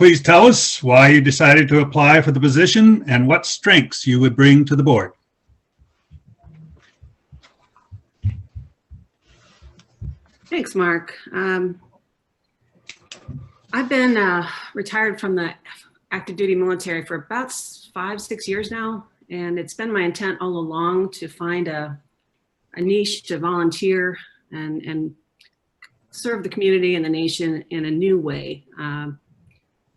Please tell us why you decided to apply for the position and what strengths you would bring to the board. Thanks, Mark. I've been retired from the active duty military for about 5-6 years now, and it's been my intent all along to find a niche to volunteer and serve the community and the nation in a new way.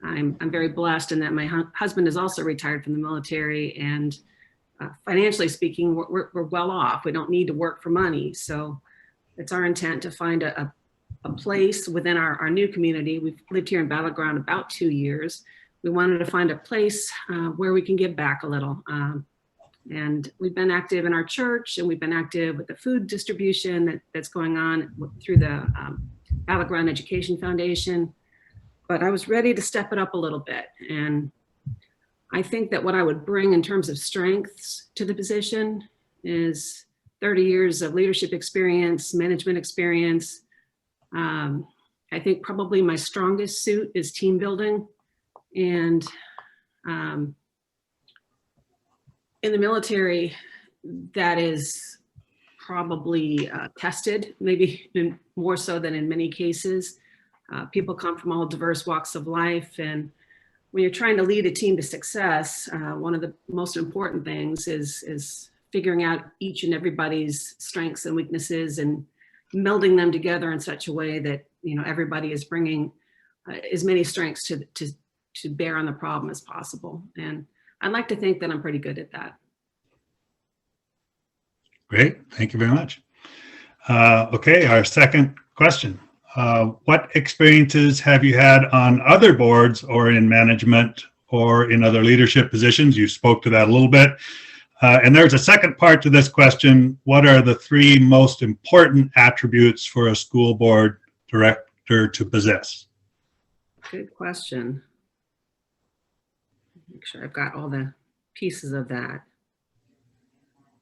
I'm very blessed in that my husband is also retired from the military, and financially speaking, we're well off. We don't need to work for money. So it's our intent to find a place within our new community. We've lived here in Battleground about 2 years. We wanted to find a place where we can give back a little. And we've been active in our church, and we've been active with the food distribution that's going on through the Battleground Education Foundation. But I was ready to step it up a little bit. And I think that what I would bring in terms of strengths to the position is 30 years of leadership experience, management experience. I think probably my strongest suit is team building. And in the military, that is probably tested, maybe more so than in many cases. People come from all diverse walks of life, and when you're trying to lead a team to success, one of the most important things is figuring out each and everybody's strengths and weaknesses and melding them together in such a way that everybody is bringing as many strengths to bear on the problem as possible. And I'd like to think that I'm pretty good at that. Great, thank you very much. Okay, our second question. What experiences have you had on other boards or in management or in other leadership positions? You spoke to that a little bit. And there's a second part to this question. What are the 3 most important attributes for a school board director to possess? Good question. Make sure I've got all the pieces of that.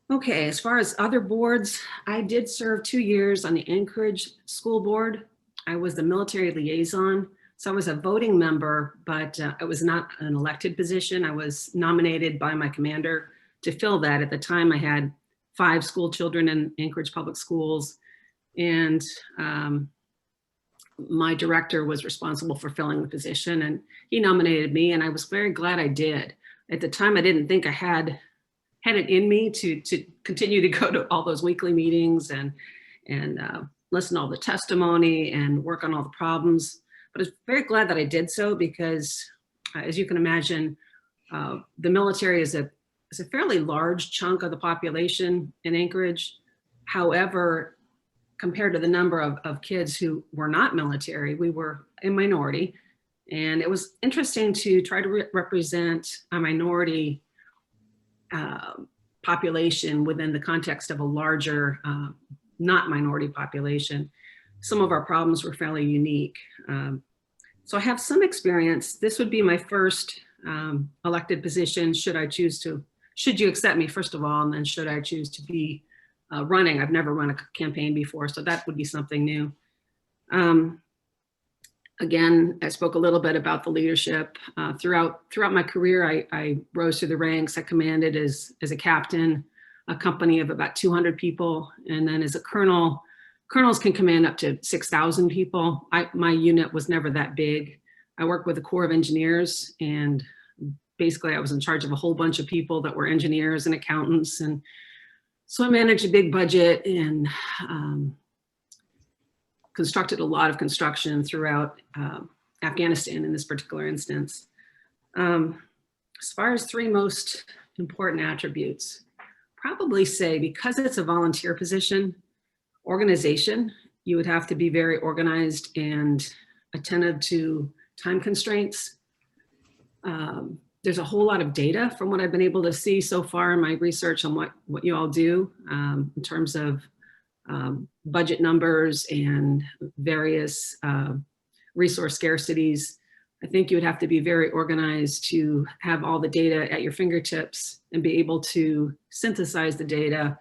Okay, as far as other boards, I did serve 2 years on the Anchorage School Board. I was the military liaison, so I was a voting member, but it was not an elected position. I was nominated by my commander to fill that. At the time, I had 5 school children in Anchorage Public Schools, and my director was responsible for filling the position, and he nominated me, and I was very glad I did. At the time, I didn't think I had it in me to continue to go to all those weekly meetings and listen to all the testimony and work on all the problems. But I was very glad that I did so because, as you can imagine, the military is a fairly large chunk of the population in Anchorage. However, compared to the number of kids who were not military, we were a minority. And it was interesting to try to represent a minority population within the context of a larger not minority population. Some of our problems were fairly unique. So I have some experience. This would be my first elected position should you accept me, first of all, and then should I choose to be running. I've never run a campaign before, so that would be something new. Again, I spoke a little bit about the leadership. Throughout my career, I rose through the ranks. I commanded as a captain, a company of about 200 people. And then as a colonel, colonels can command up to 6,000 people. My unit was never that big. I worked with the Corps of Engineers, and basically I was in charge of a whole bunch of people that were engineers and accountants. And so I managed a big budget and constructed a lot of construction throughout Afghanistan in this particular instance. As far as 3 most important attributes, probably say, because it's a volunteer position, organization, you would have to be very organized and attentive to time constraints. There's a whole lot of data from what I've been able to see so far in my research on what you all do in terms of budget numbers and various resource scarcities. I think you would have to be very organized to have all the data at your fingertips and be able to synthesize the data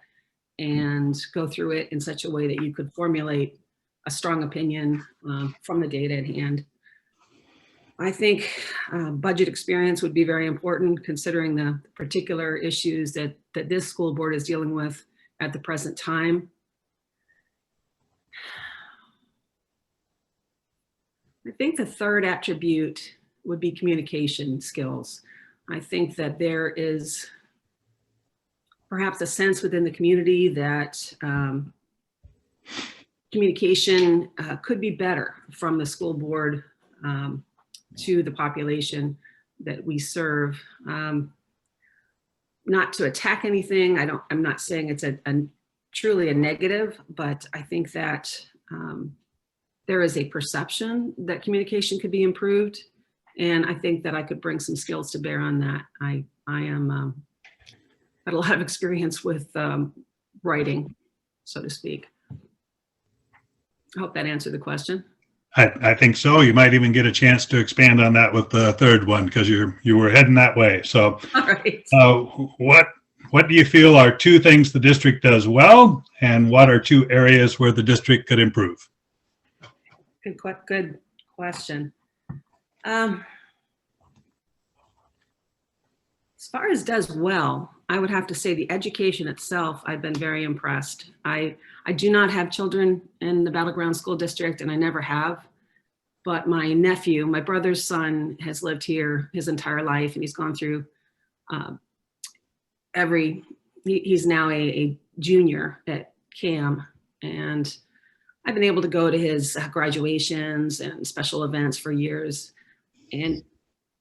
and go through it in such a way that you could formulate a strong opinion from the data at hand. I think budget experience would be very important, considering the particular issues that this school board is dealing with at the present time. I think the third attribute would be communication skills. I think that there is perhaps a sense within the community that communication could be better from the school board to the population that we serve. Not to attack anything, I'm not saying it's a truly a negative, but I think that there is a perception that communication could be improved. And I think that I could bring some skills to bear on that. I am had a lot of experience with writing, so to speak. I hope that answered the question. I think so. You might even get a chance to expand on that with the third one, because you were heading that way. So, all right. What do you feel are two things the district does well, and what are two areas where the district could improve? Good question. As far as does well, I would have to say the education itself, I've been very impressed. I do not have children in the Battleground School District, and I never have. But my nephew, my brother's son, has lived here his entire life, and he's gone through he's now a junior at CAM, and I've been able to go to his graduations and special events for years. And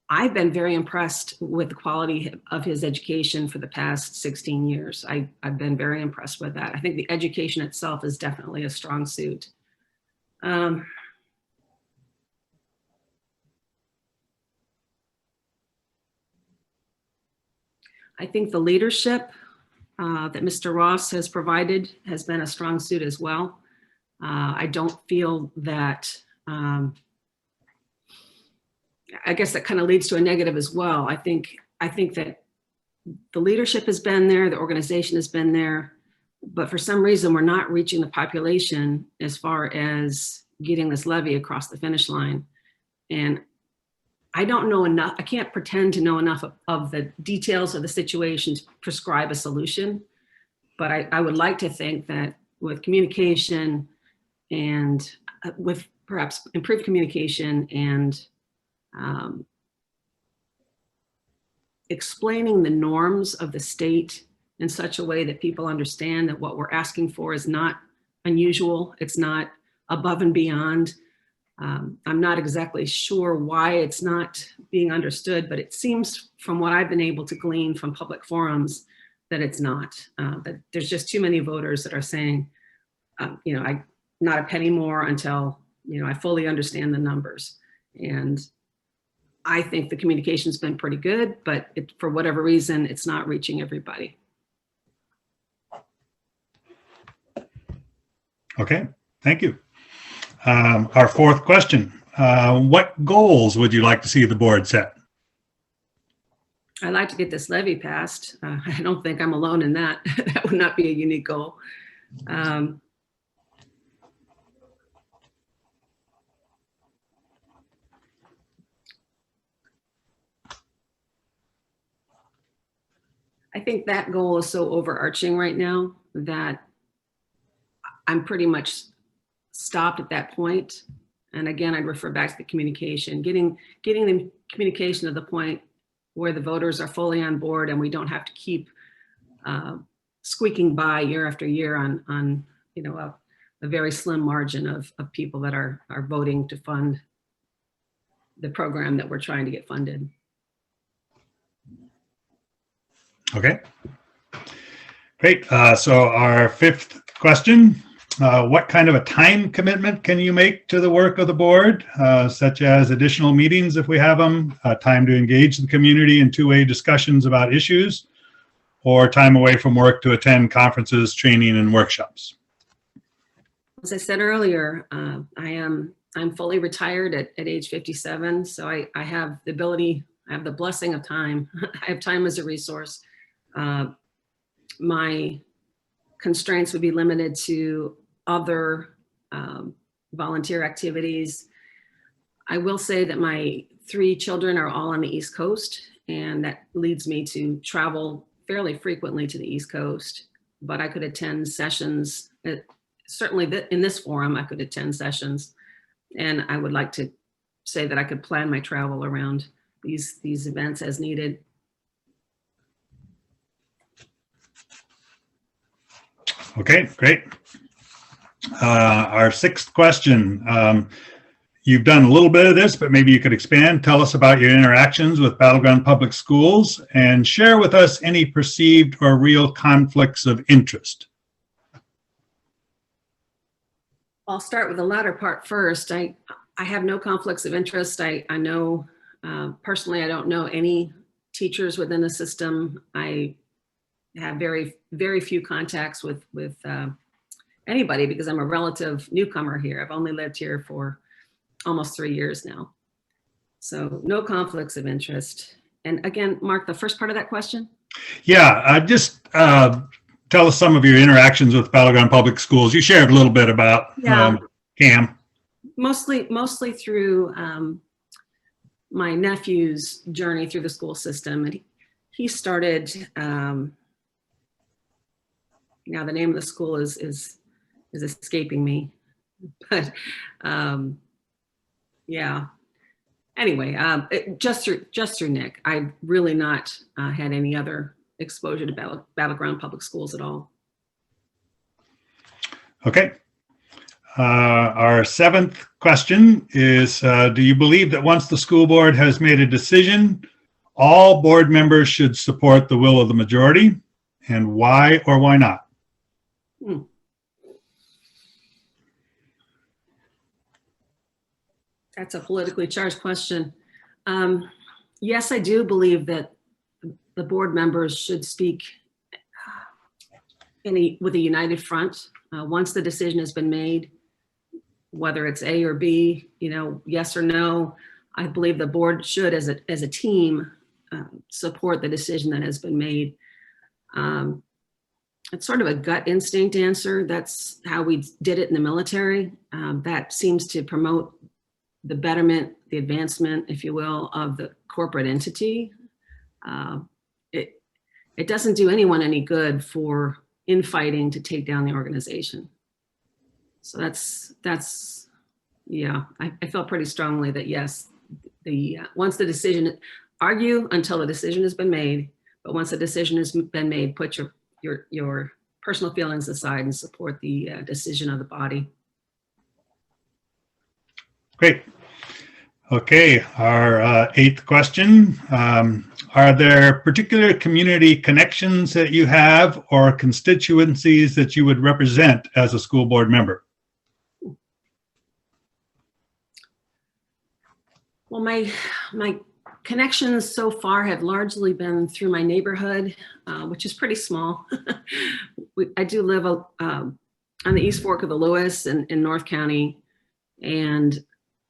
I've been very impressed with the quality of his education for the past 16 years. I've been very impressed with that. I think the education itself is definitely a strong suit. I think the leadership that Mr. Ross has provided has been a strong suit as well. I don't feel that, I guess that kind of leads to a negative as well. I think that the leadership has been there, the organization has been there, but for some reason we're not reaching the population as far as getting this levy across the finish line. And I don't know enough, I can't pretend to know enough of the details of the situation to prescribe a solution, but I would like to think that with communication and with perhaps improved communication and explaining the norms of the state in such a way that people understand that what we're asking for is not unusual, it's not above and beyond. I'm not exactly sure why it's not being understood, but it seems from what I've been able to glean from public forums that it's not, that there's just too many voters that are saying, not a penny more until, I fully understand the numbers. And I think the communication's been pretty good, but for whatever reason, it's not reaching everybody. Okay, thank you. Our fourth question, what goals would you like to see the board set? I'd like to get this levy passed. I don't think I'm alone in that. That would not be a unique goal. I think that goal is so overarching right now that I'm pretty much stopped at that point. And again, I'd refer back to the communication, getting the communication to the point where the voters are fully on board and we don't have to keep squeaking by year after year on a very slim margin of people that are voting to fund the program that we're trying to get funded. Okay, great. So our fifth question, what kind of a time commitment can you make to the work of the board, such as additional meetings if we have them, time to engage the community in two-way discussions about issues, or time away from work to attend conferences, training, and workshops? As I said earlier, I'm fully retired at age 57, so I have the ability, I have the blessing of time. I have time as a resource. My constraints would be limited to other volunteer activities. I will say that my three children are all on the East Coast, and that leads me to travel fairly frequently to the East Coast, but I could attend sessions. Certainly in this forum, I could attend sessions, and I would like to say that I could plan my travel around these events as needed. Okay, great. Our sixth question. You've done a little bit of this, but maybe you could expand. Tell us about your interactions with Battleground Public Schools and share with us any perceived or real conflicts of interest. I'll start with the latter part first. I have no conflicts of interest. I know, personally, I don't know any teachers within the system. I have very, very few contacts with anybody because I'm a relative newcomer here. I've only lived here for almost 3 years now. So no conflicts of interest. And again, Mark, the first part of that question? Yeah, just tell us some of your interactions with Battleground Public Schools. You shared a little bit about CAM. Mostly through my nephew's journey through the school system. And he started, now the name of the school is escaping me, but yeah. Anyway, just through Nick. I've really not had any other exposure to Battleground Public Schools at all. Okay. Our seventh question is, do you believe that once the school board has made a decision, all board members should support the will of the majority? And why or why not? That's a politically charged question. Yes, I do believe that the board members should speak with a united front. Once the decision has been made, whether it's A or B, yes or no, I believe the board should, as a team, support the decision that has been made. It's sort of a gut instinct answer. That's how we did it in the military. That seems to promote the betterment, the advancement, if you will, of the corporate entity. It doesn't do anyone any good for infighting to take down the organization. So that's yeah, I felt pretty strongly that yes, once the decision, argue until the decision has been made, but once the decision has been made, put your personal feelings aside and support the decision of the body. Great. Okay, our eighth question. Are there particular community connections that you have or constituencies that you would represent as a school board member? Well, my connections so far have largely been through my neighborhood, which is pretty small. I do live on the East Fork of the Lewis in North County, and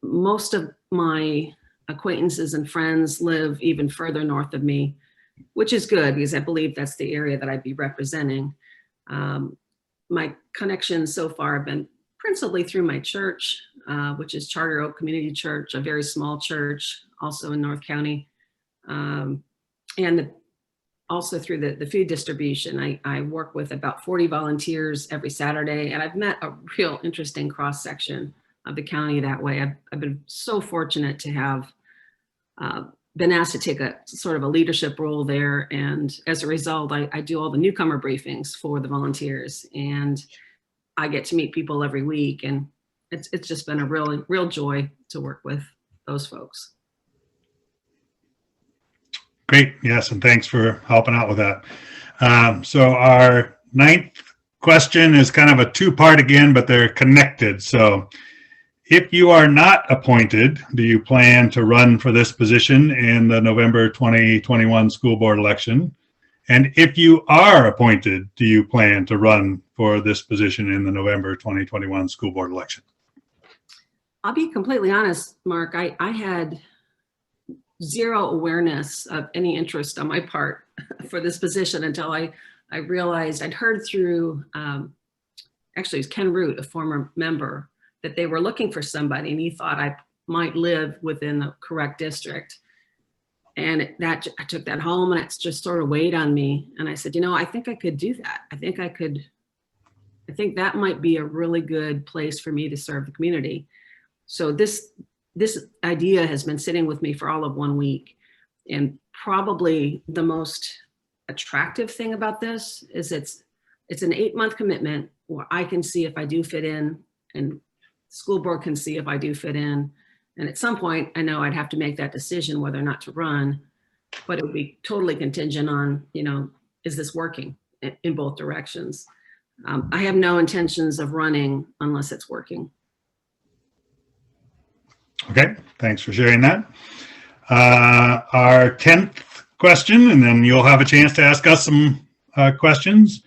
most of my acquaintances and friends live even further north of me, which is good because I believe that's the area that I'd be representing. My connections so far have been principally through my church, which is Charter Oak Community Church, a very small church, also in North County, and also through the food distribution. I work with about 40 volunteers every Saturday, and I've met a real interesting cross-section of the county that way. I've been so fortunate to have been asked to take a sort of a leadership role there. And as a result, I do all the newcomer briefings for the volunteers, and I get to meet people every week. And it's just been a real joy to work with those folks. Great. Yes. And thanks for helping out with that. So our ninth question is kind of a two-part again, but they're connected. So if you are not appointed, do you plan to run for this position in the November 2021 school board election? And if you are appointed, do you plan to run for this position in the November 2021 school board election? I'll be completely honest, Mark. I had zero awareness of any interest on my part for this position until I realized I'd heard through, actually it was Ken Root, a former member, that they were looking for somebody, and he thought I might live within the correct district. And I took that home, and it's just sort of weighed on me. And I said, I think I could do that. I think that might be a really good place for me to serve the community. So this idea has been sitting with me for all of 1 week. And probably the most attractive thing about this is it's an 8-month commitment where I can see if I do fit in, and school board can see if I do fit in. And at some point, I know I'd have to make that decision whether or not to run, but it would be totally contingent on, is this working in both directions? I have no intentions of running unless it's working. Okay, thanks for sharing that. Our 10th question, and then you'll have a chance to ask us some questions.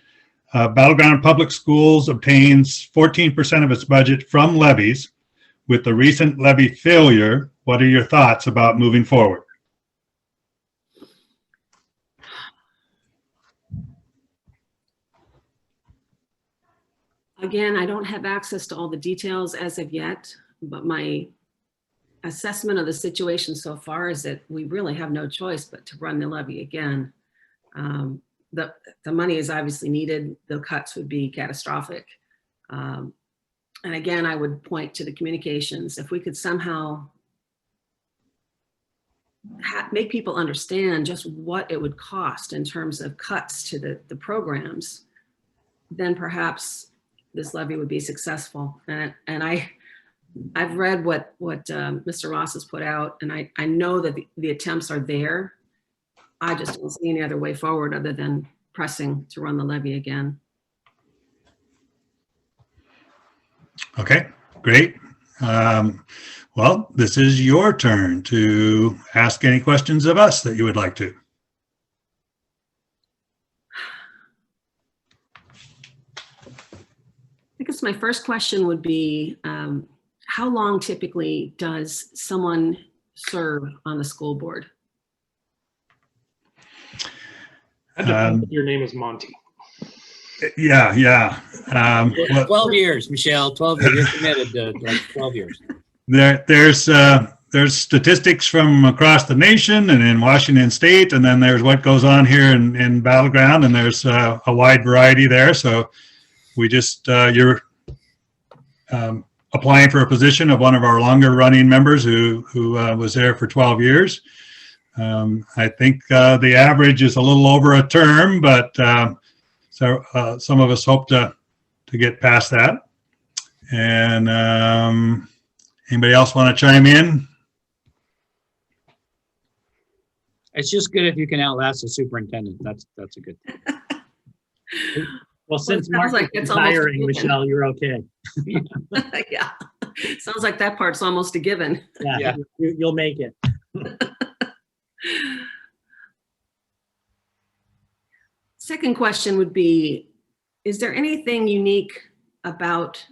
Battleground Public Schools obtains 14% of its budget from levies. With the recent levy failure, what are your thoughts about moving forward? Again, I don't have access to all the details as of yet, but my assessment of the situation so far is that we really have no choice but to run the levy again. The money is obviously needed. The cuts would be catastrophic. And again, I would point to the communications. If we could somehow make people understand just what it would cost in terms of cuts to the programs, then perhaps this levy would be successful. And I've read what Mr. Ross has put out, and I know that the attempts are there. I just don't see any other way forward other than pressing to run the levy again. Okay, great. Well, this is your turn to ask any questions of us that you would like to. I guess my first question would be, how long typically does someone serve on the school board? That depends if your name is Monty. Yeah. 12 years, Michelle. 12 years. You're committed to like 12 years. There's statistics from across the nation and in Washington State, and then there's what goes on here in Battleground, and there's a wide variety there. So we just you're applying for a position of one of our longer running members who was there for 12 years. I think the average is a little over a term, but so some of us hope to get past that. And anybody else want to chime in? It's just good if you can outlast the superintendent. That's a good thing. Well, since Mark is retiring, Michelle, you're okay. Yeah, sounds like that part's almost a given. Yeah. You'll make it. Second question would be, is there anything unique about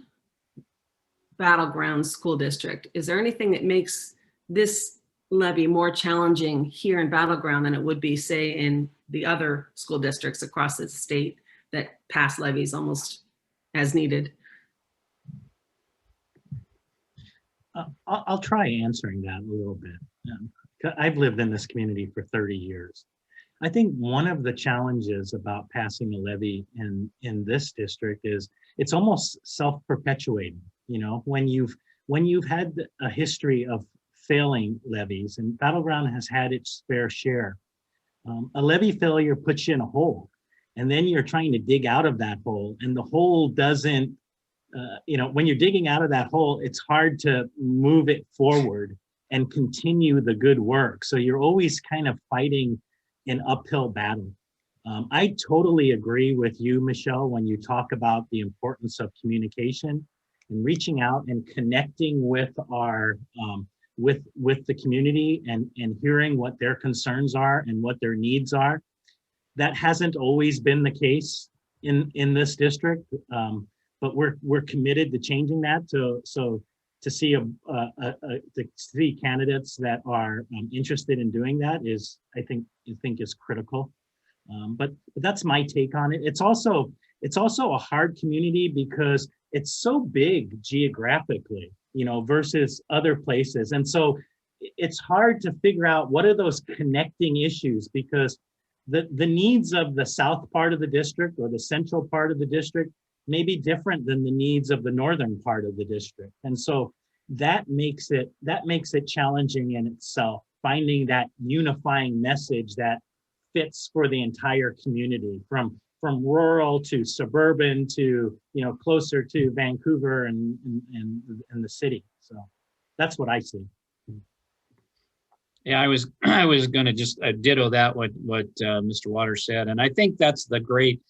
Battleground School District? Is there anything that makes this levy more challenging here in Battleground than it would be, say, in the other school districts across the state that pass levies almost as needed? I'll try answering that a little bit. I've lived in this community for 30 years. I think one of the challenges about passing a levy in this district is it's almost self-perpetuating. You know, when you've had a history of failing levies, and Battleground has had its fair share, a levy failure puts you in a hole, and then you're trying to dig out of that hole, and the hole doesn't, when you're digging out of that hole, it's hard to move it forward and continue the good work. So you're always kind of fighting an uphill battle. I totally agree with you, Michelle, when you talk about the importance of communication and reaching out and connecting with our with the community and hearing what their concerns are and what their needs are. That hasn't always been the case in this district, but we're committed to changing that. To see candidates that are interested in doing that is, I think is critical. But that's my take on it. It's also a hard community because it's so big geographically, you know, versus other places. And so it's hard to figure out what are those connecting issues, because the needs of the south part of the district or the central part of the district may be different than the needs of the northern part of the district. And so that makes it challenging in itself, finding that unifying message that fits for the entire community, from rural to suburban to, you know, closer to Vancouver and the city. So that's what I see. Yeah, I was going to just ditto that what Mr. Waters said, and I think that's the great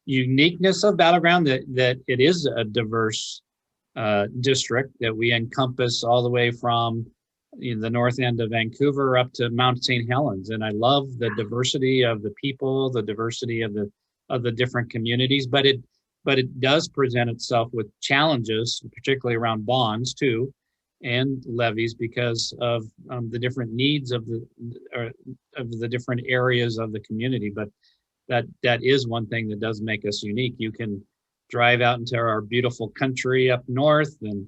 uniqueness of Battleground, that it is a diverse district, that we encompass all the way from the north end of Vancouver up to Mount St. Helens, and I love the diversity of the people, the diversity of the different communities, but it does present itself with challenges, particularly around bonds too, and levies, because of the different needs of the different areas of the community. But that is one thing that does make us unique. You can drive out into our beautiful country up north, and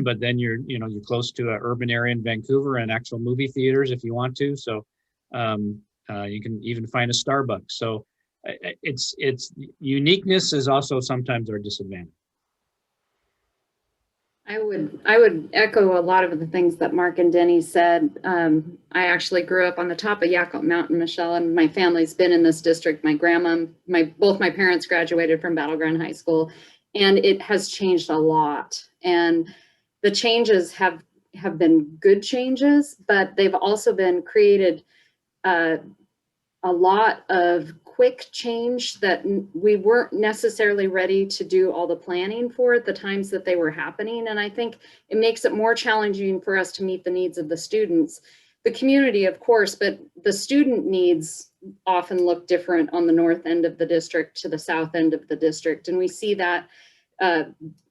but then you're close to an urban area in Vancouver and actual movie theaters if you want to. So you can even find a Starbucks. So it's uniqueness is also sometimes our disadvantage. I would echo a lot of the things that Mark and Denny said. I actually grew up on the top of Yakut Mountain, Michelle, and my family's been in this district. My grandma, both my parents graduated from Battleground High School, and it has changed a lot. And the changes have been good changes, but they've also been created a lot of quick change that we weren't necessarily ready to do all the planning for at the times that they were happening. And I think it makes it more challenging for us to meet the needs of the students, the community, of course, but the student needs often look different on the north end of the district to the south end of the district. And we see that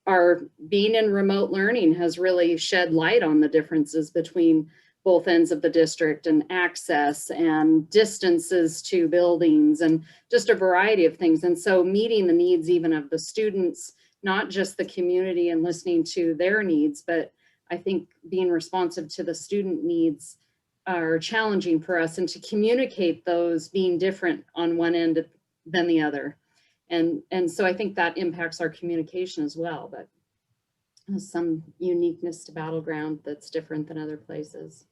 our being in remote learning has really shed light on the differences between both ends of the district, and access and distances to buildings and just a variety of things. And so meeting the needs even of the students, not just the community and listening to their needs, but I think being responsive to the student needs are challenging for us, and to communicate those being different on one end than the other. And so I think that impacts our communication as well, but there's some uniqueness to Battleground that's different than other places.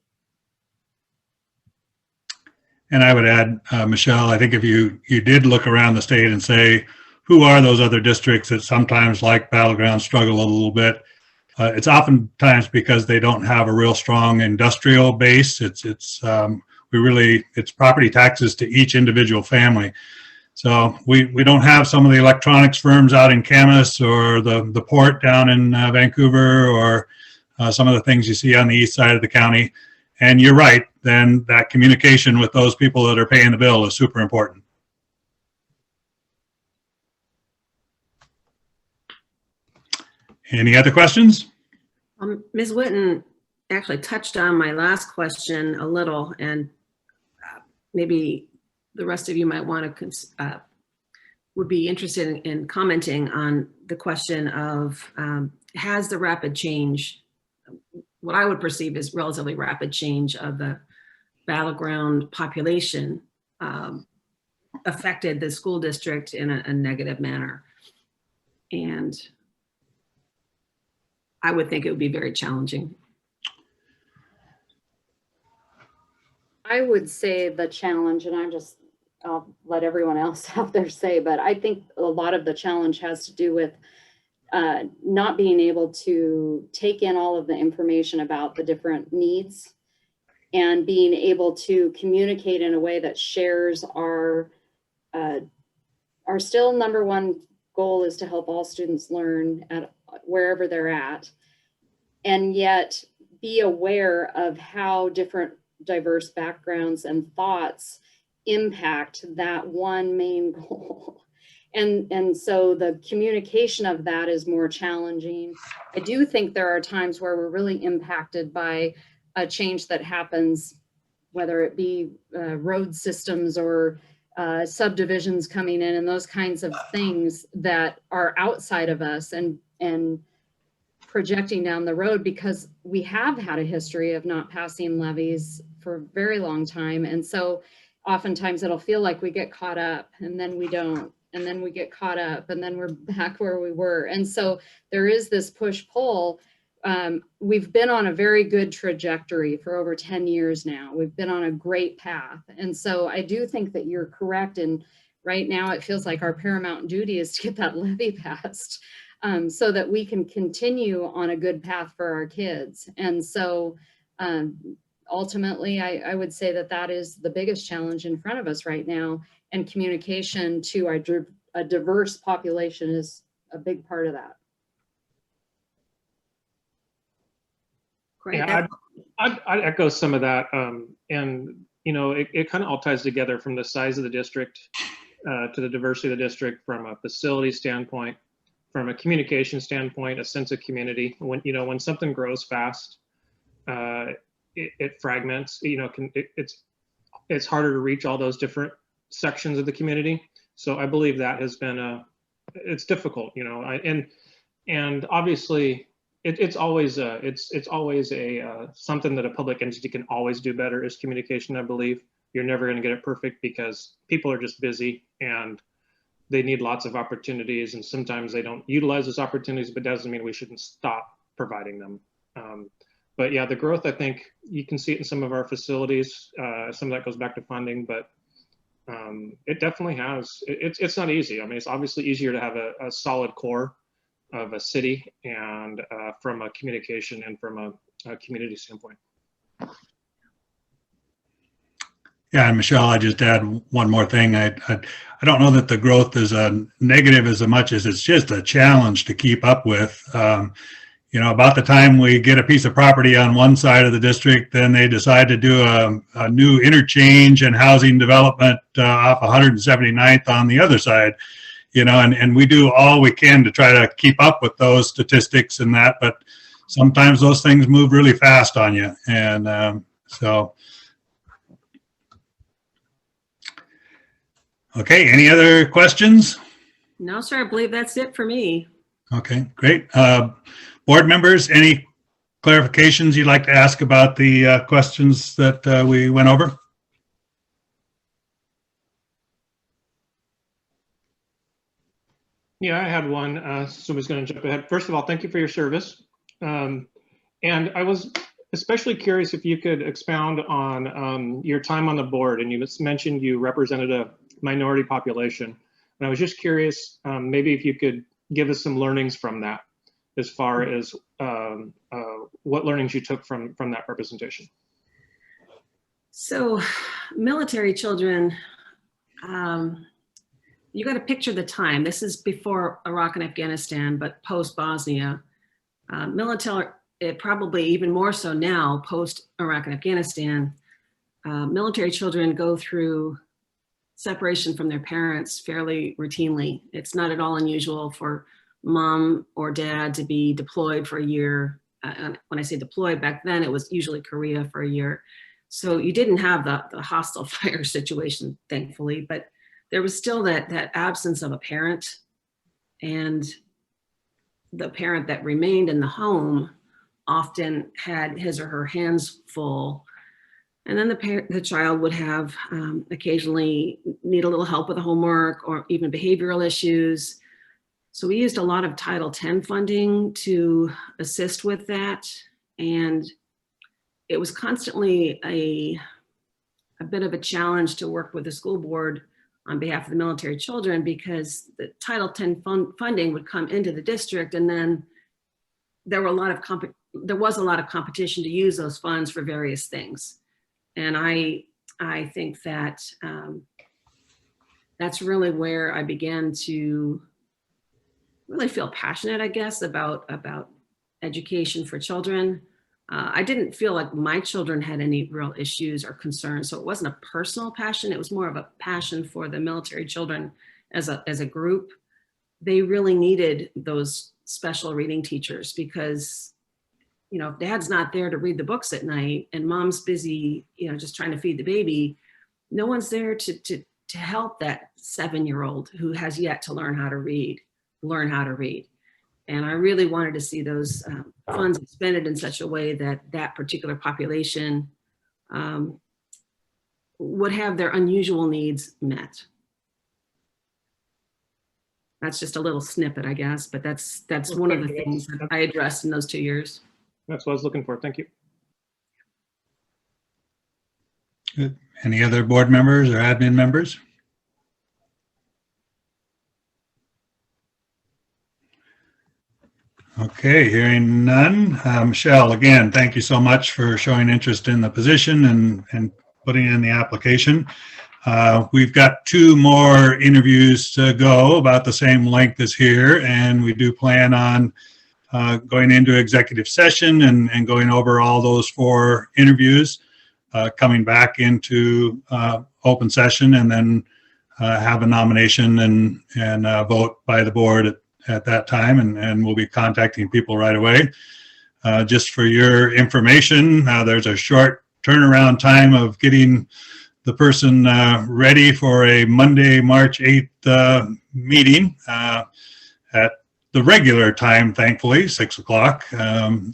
And I would add, Michelle, I think if you did look around the state and say, who are those other districts that sometimes, like Battleground, struggle a little bit, it's oftentimes because they don't have a real strong industrial base. It's property taxes to each individual family. So we don't have some of the electronics firms out in Camas, or the port down in Vancouver, or some of the things you see on the east side of the county. And you're right, then that communication with those people that are paying the bill is super important. Any other questions? Ms. Whitten actually touched on my last question a little, and maybe the rest of you might want to would be interested in commenting on the question of has the rapid change, what I would perceive as relatively rapid change of the Battleground population affected the school district in a negative manner? And I would think it would be very challenging. I would say the challenge, and I'll let everyone else out there say, but I think a lot of the challenge has to do with not being able to take in all of the information about the different needs, and being able to communicate in a way that shares our still number one goal is to help all students learn at wherever they're at, and yet be aware of how different diverse backgrounds and thoughts impact that one main goal. And so the communication of that is more challenging. I do think there are times where we're really impacted by a change that happens, whether it be road systems or subdivisions coming in and those kinds of things that are outside of us and projecting down the road, because we have had a history of not passing levies for a very long time. And so oftentimes it'll feel like we get caught up and then we don't, and then we get caught up and then we're back where we were. And so there is this push-pull. We've been on a very good trajectory for over 10 years now. We've been on a great path. And so I do think that you're correct. And right now it feels like our paramount duty is to get that levy passed, so that we can continue on a good path for our kids. And so ultimately, I would say that that is the biggest challenge in front of us right now. And communication to a diverse population is a big part of that. Great. Yeah, I'd echo some of that. And, you know, it kind of all ties together from the size of the district to the diversity of the district, from a facility standpoint, from a communication standpoint, a sense of community. When, you know, when something grows fast, it fragments, you know, it's harder to reach all those different sections of the community. So I believe that has been it's difficult, you know, and obviously it's always something that a public entity can always do better is communication. I believe you're never going to get it perfect because people are just busy and they need lots of opportunities, and sometimes they don't utilize those opportunities, but doesn't mean we shouldn't stop providing them. But yeah, the growth, I think you can see it in some of our facilities. Some of that goes back to funding, but it definitely has. It's not easy. I mean, it's obviously easier to have a solid core of a city and from a communication and from a community standpoint. Yeah, and Michelle, I just add one more thing. I don't know that the growth is a negative as much as it's just a challenge to keep up with. You know, about the time we get a piece of property on one side of the district, then they decide to do a new interchange and housing development off 179th on the other side. You know, and we do all we can to try to keep up with those statistics and that, but sometimes those things move really fast on you. And so, okay, any other questions? No, sir, I believe that's it for me. Okay, great. Board members, any clarifications you'd like to ask about the questions that we went over? Yeah, I had one. Somebody's going to jump ahead. First of all, thank you for your service. And I was especially curious if you could expound on your time on the board. And you mentioned you represented a minority population. And I was just curious, maybe if you could give us some learnings from that, as far as what learnings you took from that representation. So military children, you got to picture the time. This is before Iraq and Afghanistan, but post Bosnia. Military, probably even more so now, post Iraq and Afghanistan, military children go through separation from their parents fairly routinely. It's not at all unusual for mom or dad to be deployed for a year. When I say deployed, back then it was usually Korea for a year. So you didn't have the hostile fire situation, thankfully, but there was still that absence of a parent, and the parent that remained in the home often had his or her hands full. And then the child would have occasionally need a little help with the homework or even behavioral issues. So we used a lot of Title X funding to assist with that. And it was constantly a bit of a challenge to work with the school board on behalf of the military children, because the Title X funding would come into the district, and then there was a lot of competition to use those funds for various things. And I think that that's really where I began to really feel passionate, I guess, about education for children. I didn't feel like my children had any real issues or concerns, so it wasn't a personal passion. It was more of a passion for the military children as a group. They really needed those special reading teachers because, you know, if dad's not there to read the books at night and mom's busy, you know, just trying to feed the baby, no one's there to to help that 7-year-old who has yet to learn how to read. And I really wanted to see those funds expended in such a way that that particular population would have their unusual needs met. That's just a little snippet, I guess, but that's one of the things that I addressed in those 2 years. That's what I was looking for. Thank you. Good. Any other board members or admin members? Okay, hearing none. Michelle, again, thank you so much for showing interest in the position and putting in the application. We've got 2 more interviews to go about the same length as here, and we do plan on going into executive session and going over all those 4 interviews, coming back into open session, and then have a nomination and vote by the board at that time, and we'll be contacting people right away. Just for your information, there's a short turnaround time of getting the person ready for a Monday, March 8th meeting at the regular time, thankfully, 6 o'clock. So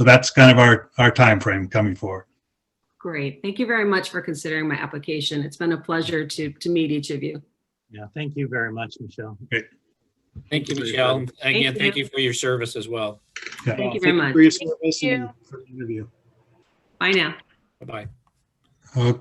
that's kind of our time frame coming forward. Great. Thank you very much for considering my application. It's been a pleasure to meet each of you. Yeah, thank you very much, Michelle. Great. Thank you, Michelle. Again, you. thank you for your service as well. Yeah. Thank you very much. For your service and for the interview. Bye now. Bye-bye. Okay.